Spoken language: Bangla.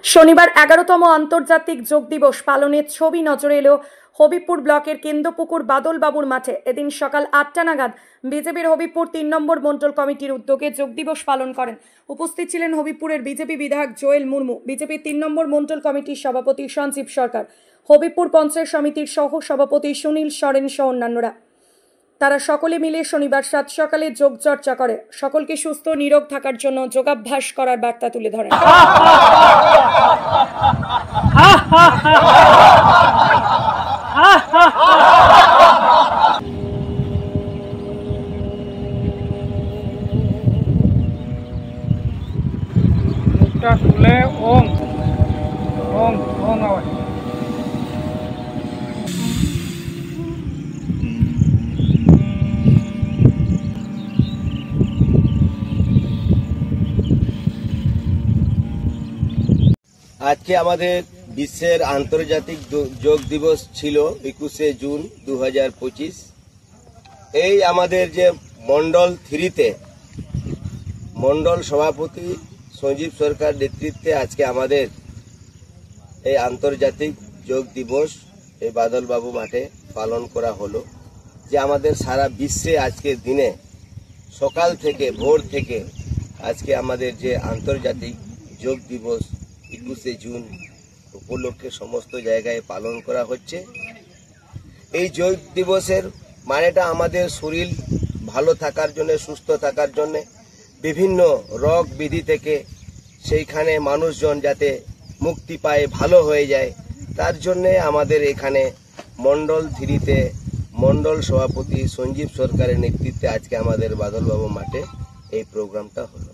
শনিবার 11তম আন্তর্জাতিক যোগ দিবস পালনের ছবি নজরে এলো হবিবপুর ব্লকের কেন্দ্রপুকুর বাদলবাবুর মাঠে। এদিন সকাল 8টা নাগাদ বিজেপির হবিবপুর 3 নম্বর মণ্ডল কমিটির উদ্যোগে যোগ দিবস পালন করেন। উপস্থিত ছিলেন হবিবপুরের বিজেপি বিধায়ক জোয়েল মুর্মু, বিজেপির 3 নম্বর মণ্ডল কমিটির সভাপতি সঞ্জীব সরকার, হবিবপুর পঞ্চায়েত সমিতির সহ সভাপতি সুনীল সরেন সহ অন্যান্যরা। তারা সকলে মিলে শনিবার সাত সকালে যোগ চর্চা করে সকলকে সুস্থ নিরোগ থাকার জন্য যোগাভ্যাস করার বার্তা তুলে ধরেন। মুখটা খুলে ওম ওম ওম আওয়াজ। আজকে আমাদের বিশ্বের আন্তর্জাতিক যোগ দিবস ছিল 21শে জুন 2025। এই আমাদের যে মন্ডল 3-তে মন্ডল সভাপতি সঞ্জীব সরকার নেতৃত্বে আজকে আমাদের এই আন্তর্জাতিক যোগ দিবস এই বাদলবাবু মাঠে পালন করা হলো। যে আমাদের সারা বিশ্বে আজকের দিনে সকাল থেকে ভোর থেকে আজকে আমাদের যে আন্তর্জাতিক যোগ দিবস 21শে জুন উপলক্ষে সমস্ত জায়গায় পালন করা হচ্ছে। এই যোগ দিবসের মানেটা আমাদের শরীর ভালো থাকার জন্য, সুস্থ থাকার জন্য, বিভিন্ন রোগ বিধি থেকে সেইখানে মানুষজন যাতে মুক্তি পায়, ভালো হয়ে যায়, তার জন্যে আমাদের এখানে মন্ডল 3-তে মন্ডল সভাপতি সঞ্জীব সরকারের নেতৃত্বে আজকে আমাদের বাদলবাবু মাঠে এই প্রোগ্রামটা হলো।